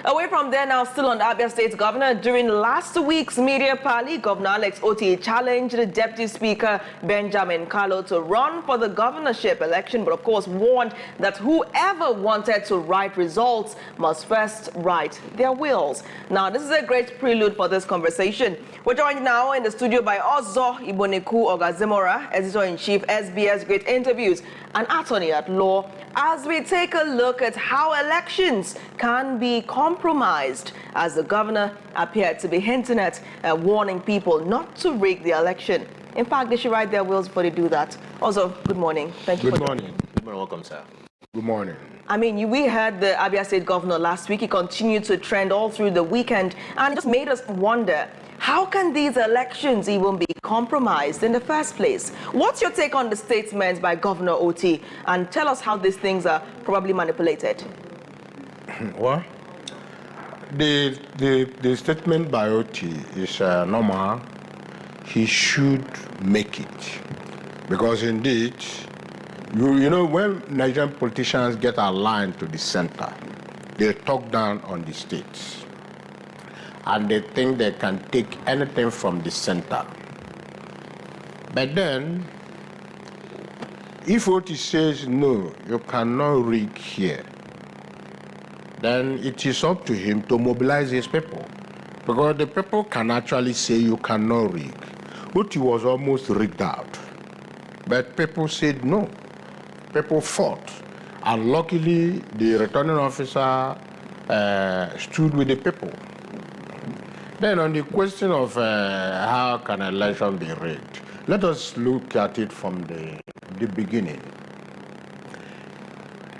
Away from there now, still on the Abia State Governor, during last week's media parley, Governor Alex Otti challenged the Deputy Speaker Benjamin Kalu to run for the governorship election, but of course warned that whoever wanted to write results must first write their wills. Now, this is a great prelude for this conversation. We're joined now in the studio by Ozo Igbonekwu Ogazimorah, Editor-in-Chief, SBS Great Interviews, and Attorney at Law, as we take a look at how elections can be compromised, as the governor appeared to be hinting at warning people not to rig the election. In fact, they should write their wills before they do that. Also, good morning. Thank you. Good morning. Good morning. Welcome, sir. Good morning. I mean, we heard the Abia State Governor last week. He continued to trend all through the weekend, and it just made us wonder, how can these elections even be compromised in the first place? What's your take on the statements by Governor Otti? And tell us how these things are probably manipulated. Well, the statement by Otti is normal. He should make it. Because indeed, you know, when Nigerian politicians get aligned to the center, they talk down on the states. And they think they can take anything from the center. But then, if Otti says, no, you cannot rig here, then it is up to him to mobilize his people. Because the people can actually say you cannot rig. Otti was almost rigged out. But people said no. People fought. And luckily, the returning officer stood with the people. Then on the question of how can an election be rigged, let us look at it from the beginning.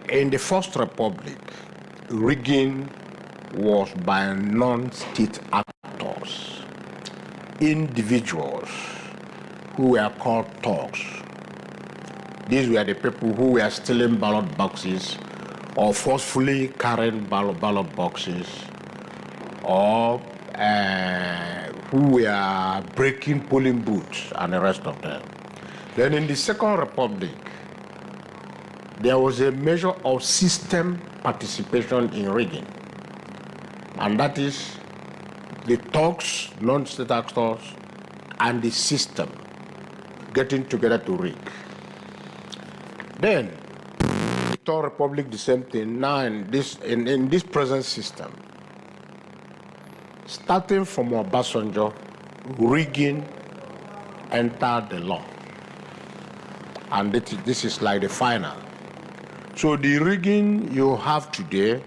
In the First Republic, rigging was by non-state actors, individuals who were called thugs. These were the people who were stealing ballot boxes or forcefully carrying ballot boxes, or who were breaking polling booths and the rest of them. Then in the Second Republic, there was a measure of system participation in rigging. And that is the thugs, non-state actors, and the system getting together to rig. Then, the Third Republic, the same thing. Now in this present system, starting from Obasanjo, rigging entered the law. And this is like the final. So the rigging you have today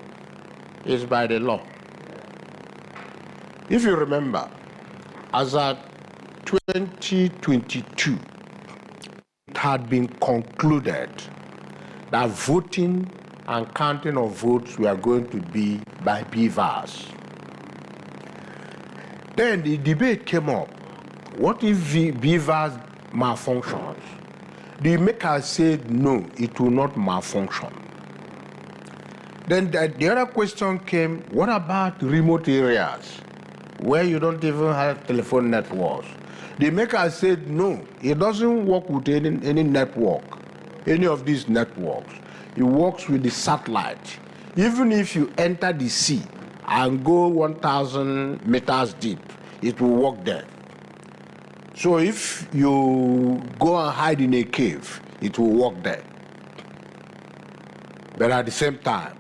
is by the law. If you remember, as at 2022, it had been concluded that voting and counting of votes were going to be by beavers. Then the debate came up. What if the beavers malfunctions? The makers said no, it will not malfunction. Then the other question came, what about remote areas where you don't even have telephone networks? The makers said no, it doesn't work with any network, any of these networks. It works with the satellite. Even if you enter the sea and go 1,000 meters deep, it will work there. So if you go and hide in a cave, it will work there. But at the same time,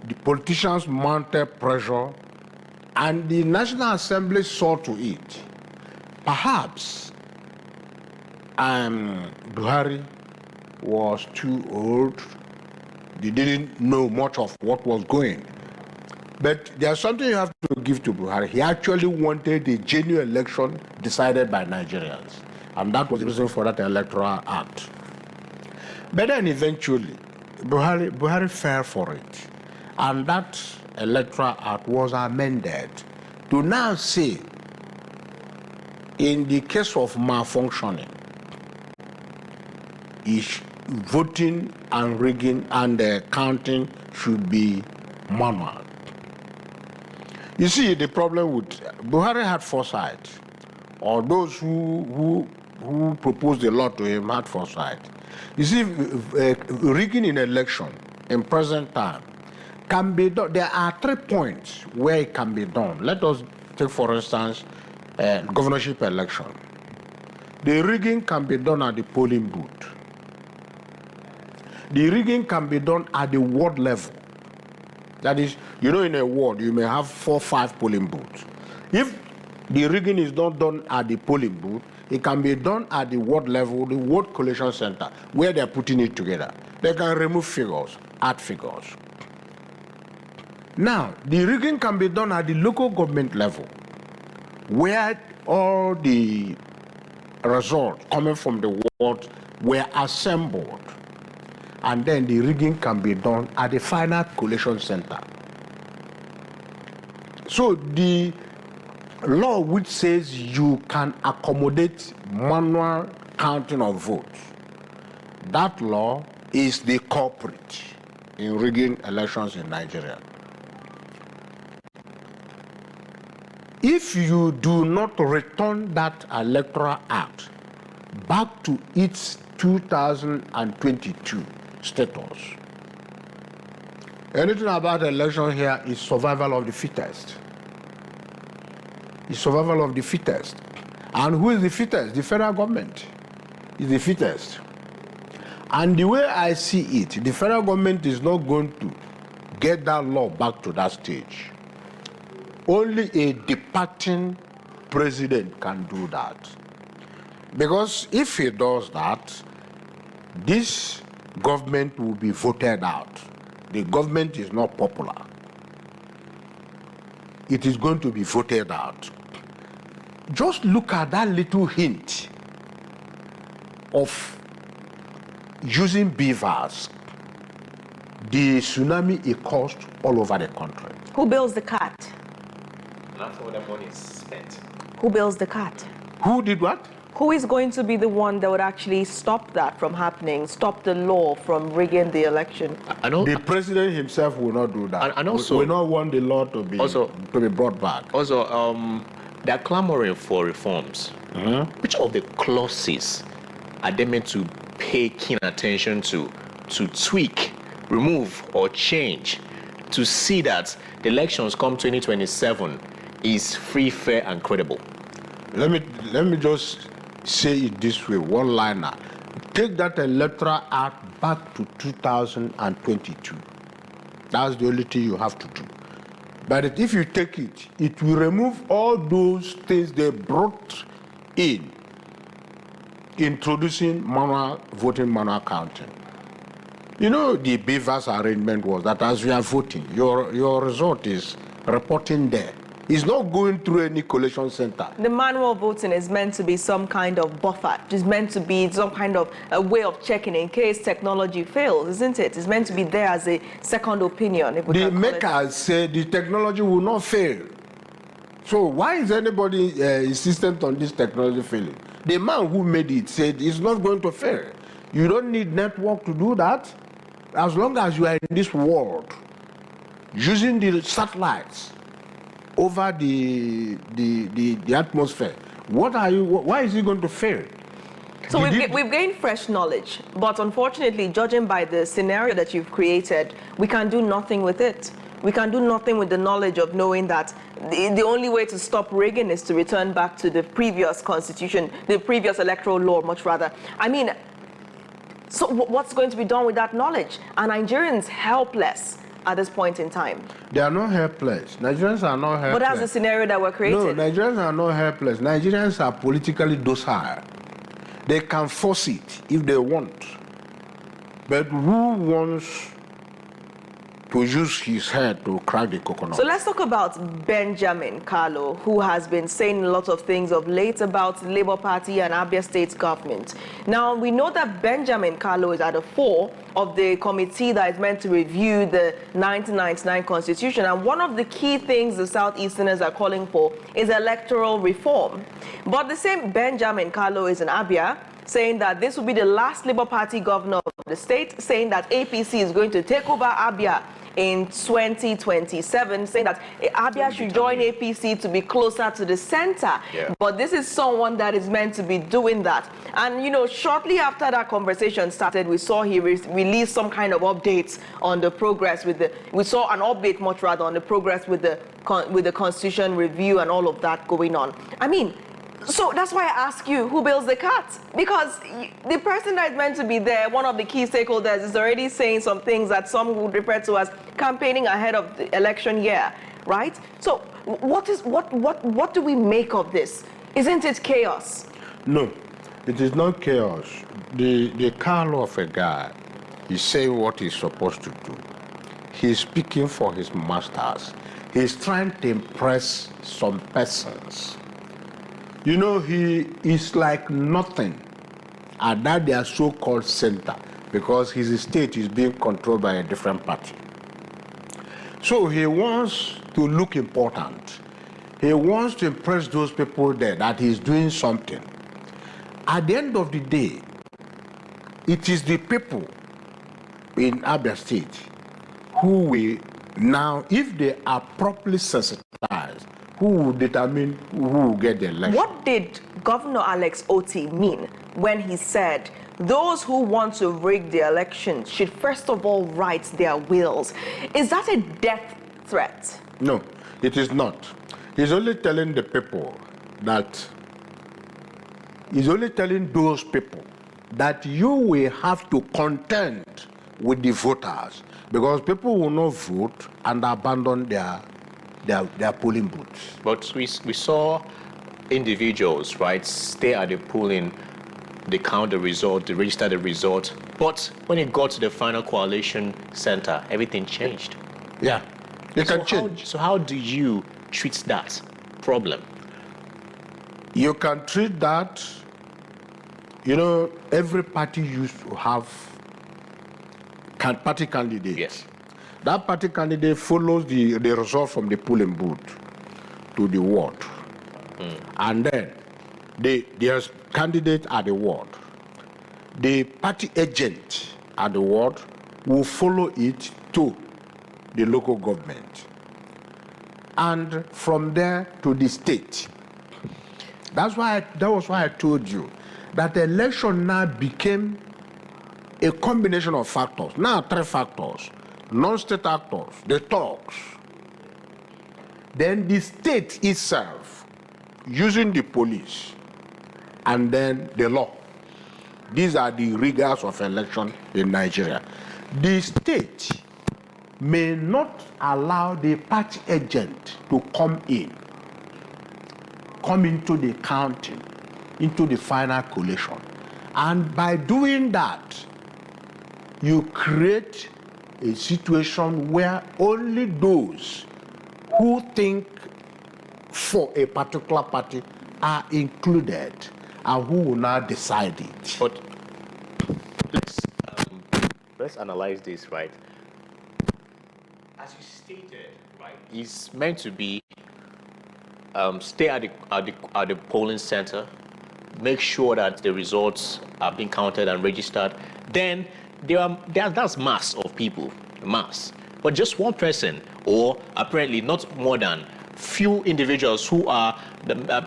the politicians mounted pressure, and the National Assembly saw to it. Perhaps Buhari was too old. They didn't know much of what was going. But there's something you have to give to Buhari. He actually wanted a genuine election decided by Nigerians. And that was the reason for that electoral act. But then eventually, Buhari fell for it. And that electoral act was amended to now say, in the case of malfunctioning, voting and rigging and counting should be manual. You see, the problem with Buhari had foresight, or those who proposed the law to him had foresight. You see, rigging in election in present time can be done. There are 3 points where it can be done. Let us take, for instance, governorship election. The rigging can be done at the polling booth. The rigging can be done at the ward level. That is, you know, in a ward, you may have 4 or 5 polling booths. If the rigging is not done at the polling booth, it can be done at the ward level, the ward collation center, where they're putting it together. They can remove figures, add figures. Now, the rigging can be done at the local government level, where all the results coming from the ward were assembled. And then the rigging can be done at the final collation center. So the law which says you can accommodate manual counting of votes, that law is the culprit in rigging elections in Nigeria. If you do not return that electoral act back to its 2022 status, anything about the election here is survival of the fittest. It's survival of the fittest. And who is the fittest? The federal government is the fittest. And the way I see it, the federal government is not going to get that law back to that stage. Only a departing president can do that. Because if he does that, this government will be voted out. The government is not popular. It is going to be voted out. Just look at that little hint of using beavers, the tsunami it caused all over the country. Who builds the cat? Not all the money is spent. Who builds the cat? Who did what? Who is going to be the one that would actually stop that from happening, stop the law from rigging the election? I know the president himself will not do that. And also, we not want the law to be brought back. Also, they're clamoring for reforms. Which of the clauses are they meant to pay keen attention to tweak, remove, or change to see that the elections come 2027 is free, fair, and credible? Let me just say it this way, one liner. Take that electoral act back to 2022. That's the only thing you have to do. But if you take it, it will remove all those things they brought in, introducing manual voting, manual counting. You know, the beavers arrangement was that as we are voting, your result is reporting there. It's not going through any collation center. The manual voting is meant to be some kind of buffer. It's meant to be some kind of a way of checking in case technology fails, isn't it? It's meant to be there as a second opinion. If we The makers say the technology will not fail. So why is anybody insistent on this technology failing? The man who made it said it's not going to fail. You don't need network to do that. As long as you are in this world, using the satellites over the atmosphere, why is it going to fail? So we've gained fresh knowledge, but unfortunately, judging by the scenario that you've created, we can do nothing with it. We can do nothing with the knowledge of knowing that the only way to stop rigging is to return back to the previous constitution, the previous electoral law, much rather. I mean, so what's going to be done with that knowledge? Are Nigerians helpless at this point in time? They are not helpless. Nigerians are not helpless. But that's the scenario that we're creating. No, Nigerians are not helpless. Nigerians are politically docile. They can force it if they want. But who wants to use his head to crack the coconut? So let's talk about Benjamin Kalu, who has been saying a lot of things of late about the Labour Party and Abia State government. Now, we know that Benjamin Kalu is at the fore of the committee that is meant to review the 1999 constitution. And one of the key things the Southeasterners are calling for is electoral reform. But the same Benjamin Kalu is in Abia, saying that this will be the last Labour Party governor of the state, saying that APC is going to take over Abia in 2027, saying that Abia should join APC to be closer to the center. Yeah. But this is someone that is meant to be doing that. And, you know, shortly after that conversation started, we saw he released some kind of updates on the progress with the, we saw an update much rather on the progress with the Constitution review and all of that going on. I mean, so that's why I ask you, who builds the cat? Because the person that is meant to be there, one of the key stakeholders, is already saying some things that some would refer to as campaigning ahead of the election year, right? So what do we make of this? Isn't it chaos? No, it is not chaos. The Kanu of a guy is saying what he's supposed to do. He's speaking for his masters. He's trying to impress some persons. You know, he is like nothing at that their so-called center because his state is being controlled by a different party. So he wants to look important. He wants to impress those people there that he's doing something. At the end of the day, it is the people in Abia State who will now, if they are properly sensitized, who will determine who will get the election. What did Governor Alex Otti mean when he said those who want to rig the election should first of all write their wills? Is that a death threat? No, it is not. He's only telling the people that, he's only telling those people that you will have to contend with the voters because people will not vote and abandon their polling booths. But we saw individuals, right, stay at the polling, they count the result, they register the result. But when it got to the final coalition center, everything changed. Yeah, it can change. So how do you treat that problem? You can treat that, you know, every party used to have party candidates. Yes. That party candidate follows the result from the polling booth to the ward. And then there's candidate at the ward. The party agent at the ward will follow it to the local government. And from there to the state. That was why I told you that the election now became a combination of factors. Now 3 factors. Non-state actors, the talks. Then the state itself, using the police, and then the law. These are the rigors of election in Nigeria. The state may not allow the party agent to come into the counting, into the final collation. And by doing that, you create a situation where only those who think for a particular party are included and who will now decide it. But let's analyze this, right? As you stated, right, it's meant to be stay at the polling center, make sure that the results are being counted and registered. Then that's mass of people, mass. But just one person, or apparently not more than few individuals who are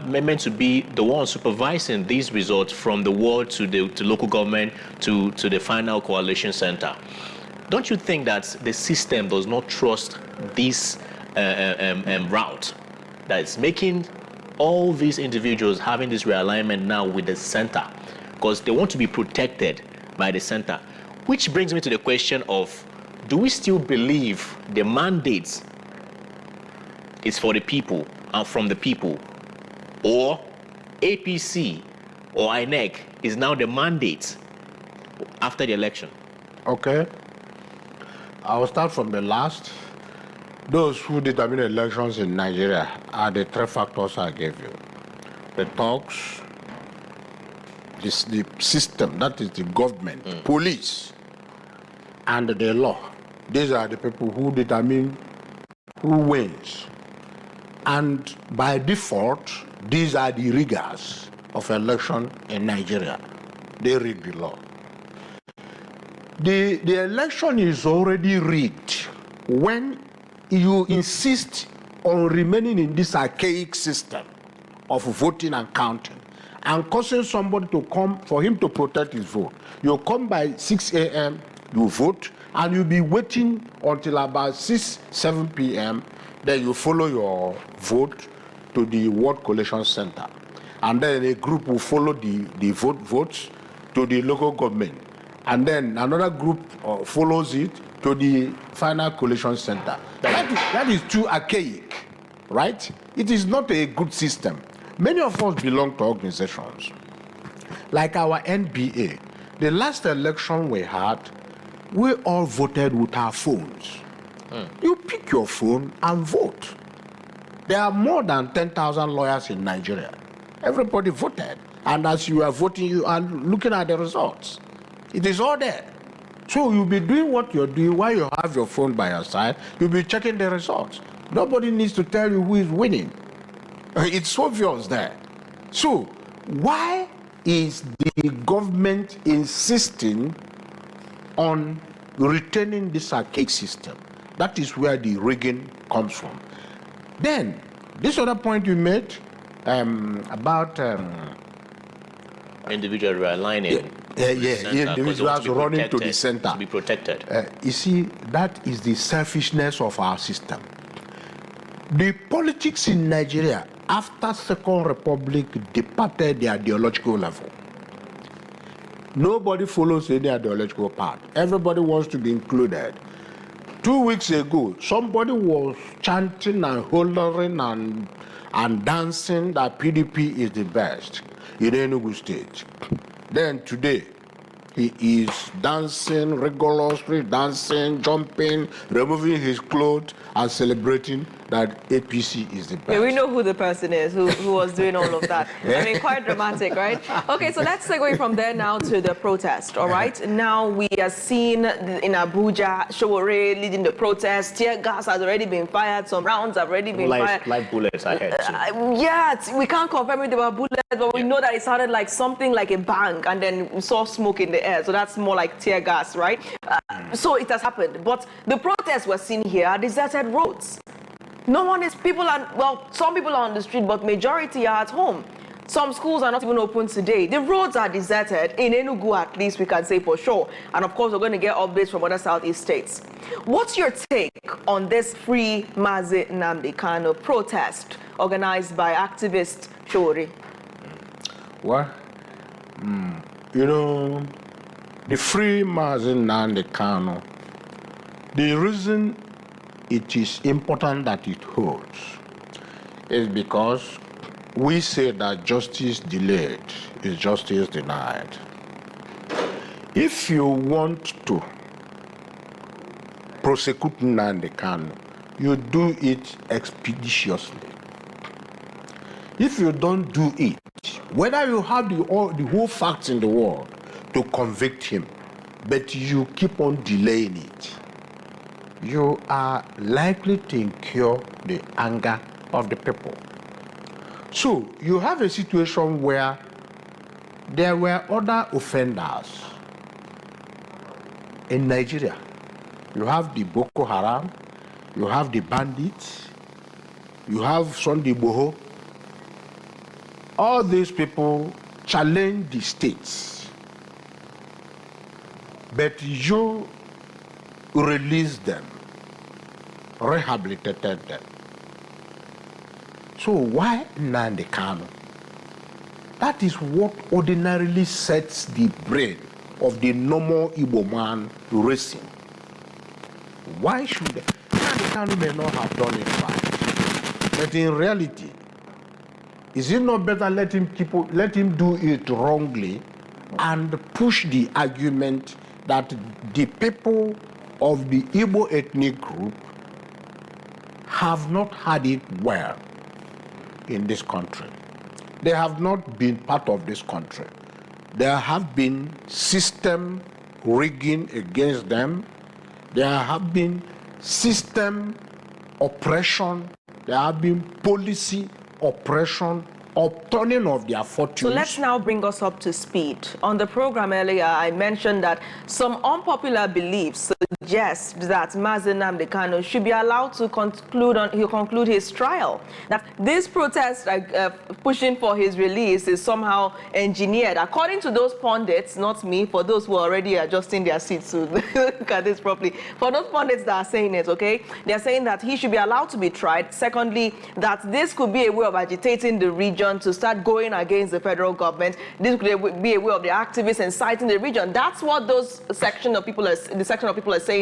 meant to be the ones supervising these results from the ward to the local government to the final coalition center. Don't you think that the system does not trust this route that is making all these individuals having this realignment now with the center because they want to be protected by the center? Which brings me to the question of, do we still believe the mandate is for the people and from the people, or APC or INEC is now the mandate after the election? Okay. I will start from the last. Those who determine elections in Nigeria are the 3 factors I gave you. The talks, the system, that is the government, police, and the law. These are the people who determine who wins. And by default, these are the rigors of election in Nigeria. They rig the law. The election is already rigged when you insist on remaining in this archaic system of voting and counting and causing somebody to come for him to protect his vote. You come by 6 a.m., you vote, and you'll be waiting until about 7 p.m., then you follow your vote to the ward collation center. And then a group will follow the votes to the local government. And then another group follows it to the final collation center. That is too archaic, right? It is not a good system. Many of us belong to organizations. Like our NBA, the last election we had, we all voted with our phones. You pick your phone and vote. There are more than 10,000 lawyers in Nigeria. Everybody voted. And as you are voting, you are looking at the results. It is all there. So you'll be doing what you're doing while you have your phone by your side. You'll be checking the results. Nobody needs to tell you who is winning. It's obvious there. So why is the government insisting on retaining this archaic system? That is where the rigging comes from. Then, this other point you made about individual realigning. Individuals running to the center. To be protected. You see, that is the selfishness of our system. The politics in Nigeria, after Second Republic, departed the ideological level. Nobody follows any ideological path. Everybody wants to be included. 2 weeks ago, somebody was chanting and hollering and dancing that PDP is the best in Enugu State. Then today, he is dancing rigorously, dancing, jumping, removing his clothes, and celebrating that APC is the best. Yeah, we know who the person is who was doing all of that. I mean, quite dramatic, right? Okay, so let's segue from there now to the protest, all right? Now we are seeing in Abuja, Sowore leading the protest. Tear gas has already been fired. Some rounds have already been fired. Live bullets ahead. Yeah, we can't confirm if they were bullets, but we know that it sounded like something like a bang, and then we saw smoke in the air. So that's more like tear gas, right? So it has happened. But the protests we're seeing here are deserted roads. No one is, some people are on the street, but majority are at home. Some schools are not even open today. The roads are deserted. In Enugu, at least, we can say for sure. And of course, we're going to get updates from other Southeast states. What's your take on this Free Mazi Nnamdi Kanu protest organized by activist Sowore? Well, you know, the Free Mazi Nnamdi Kanu, the reason it is important that it holds is because we say that justice delayed is justice denied. If you want to prosecute Nnamdi Kanu, you do it expeditiously. If you don't do it, whether you have the whole facts in the world to convict him, but you keep on delaying it, you are likely to incur the anger of the people. So you have a situation where there were other offenders in Nigeria. You have the Boko Haram, you have the bandits, you have Sunday Boho. All these people challenge the states, but you released them, rehabilitated them. So why Nnamdi Kanu? That is what ordinarily sets the brain of the normal Igbo man racing. Why should Nnamdi Kanu may not have done it right, but in reality, is it not better let him do it wrongly and push the argument that the people of the Igbo ethnic group have not had it well in this country. They have not been part of this country. There have been system rigging against them. There have been system oppression. There have been policy oppression, upturning of their fortunes. So let's now bring us up to speed. On the program earlier, I mentioned that some unpopular beliefs suggests that Nnamdi Kanu should be allowed to conclude his trial. That this protest pushing for his release is somehow engineered. According to those pundits, not me, for those who are already adjusting their seats to look at this properly, for those pundits that are saying it, okay, they're saying that he should be allowed to be tried. Secondly, that this could be a way of agitating the region to start going against the federal government. This could be a way of the activists inciting the region. That's what the section of people are saying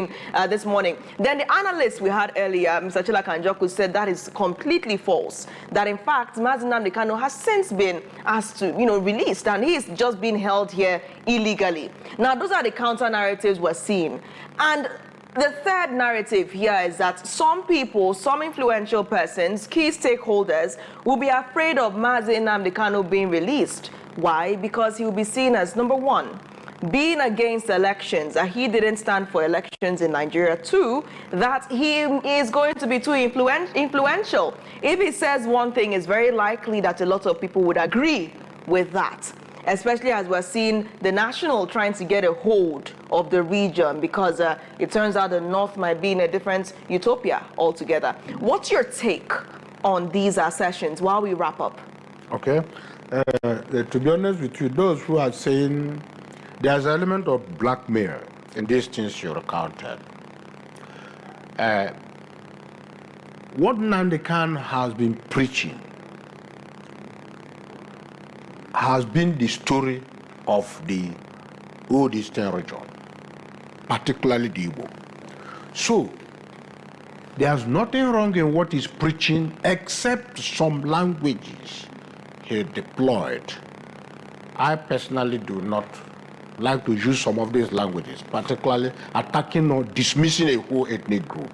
this morning. Then the analyst we had earlier, Mr. Chila Kanjoku, said that is completely false. That in fact, Nnamdi Kanu has since been asked to, released, and he's just been held here illegally. Now, those are the counter narratives we're seeing. And the third narrative here is that some people, some influential persons, key stakeholders, will be afraid of Nnamdi Kanu being released. Why? Because he will be seen as, number one, being against elections, that he didn't stand for elections in Nigeria. Two, that he is going to be too influential. If he says one thing, it's very likely that a lot of people would agree with that, especially as we're seeing the national trying to get a hold of the region, because it turns out the North might be in a different utopia altogether. What's your take on these assertions while we wrap up? Okay. To be honest with you, those who are saying there's an element of blackmail in these things you recounted. What Nnamdi Kanu has been preaching has been the story of the old Eastern region, particularly the Igbo. So, there's nothing wrong in what he's preaching except some languages he deployed. I personally do not like to use some of these languages, particularly attacking or dismissing a whole ethnic group.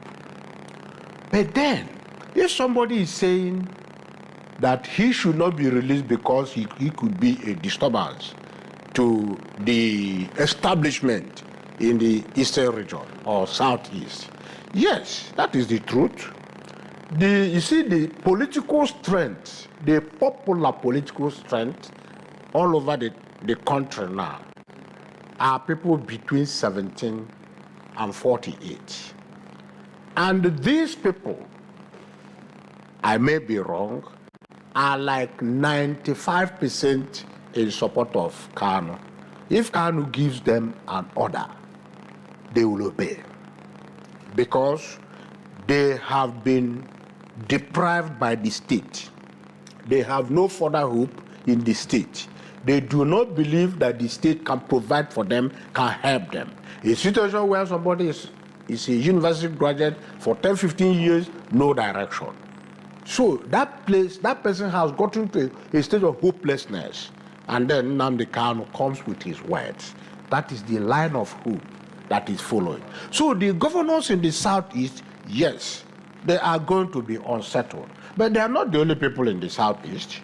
But then, if somebody is saying that he should not be released because he could be a disturbance to the establishment in the Eastern region or Southeast, yes, that is the truth. You see, the political strength, the popular political strength all over the country now are people between 17 and 48. And these people, I may be wrong, are like 95% in support of Kanu. If Kanu gives them an order, they will obey, because they have been deprived by the state. They have no further hope in the state. They do not believe that the state can provide for them, can help them. A situation where somebody is a university graduate for 10, 15 years, no direction. So that person has gotten to a state of hopelessness. And then Nnamdi Kanu comes with his words. That is the line of hope that is following. So the governors in the Southeast, yes, they are going to be unsettled. But they are not the only people in the Southeast.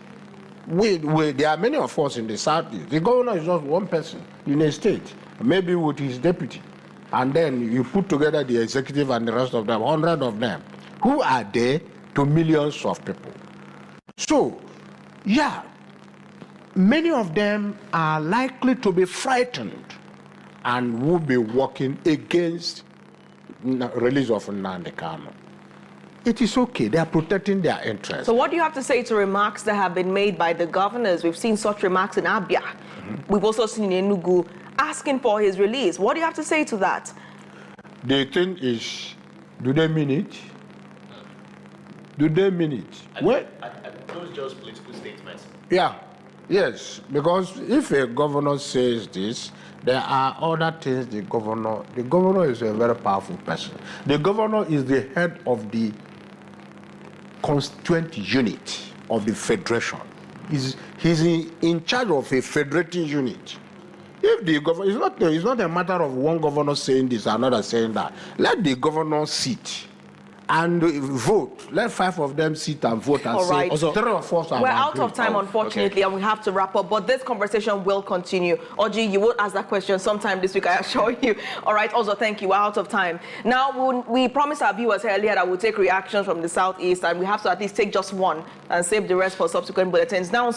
There are many of us in the Southeast. The governor is just one person in a state, maybe with his deputy. And then you put together the executive and the rest of them, 100 of them, who are there to millions of people. So, yeah, many of them are likely to be frightened and will be working against the release of Nnamdi Kanu. It is okay. They are protecting their interests. So what do you have to say to remarks that have been made by the governors? We've seen such remarks in Abia. We've also seen in Enugu asking for his release. What do you have to say to that? The thing is, do they mean it? Do they mean it? Are those just political statements? Yeah. Yes, because if a governor says this, there are other things the governor is a very powerful person. The governor is the head of the constituent unit of the federation. He's in charge of a federating unit. If the governor, it's not a matter of one governor saying this, another saying that. Let the governor sit and vote. Let 5 of them sit and vote and say, right. Also, 3 of us are We're out of time, unfortunately, and we have to wrap up. But this conversation will continue. Oji, you will ask that question sometime this week, I assure you. All right, also, thank you. We're out of time. Now, we promised our viewers earlier that we'll take reactions from the Southeast, and we have to at least take just one and save the rest for subsequent bulletins. Now,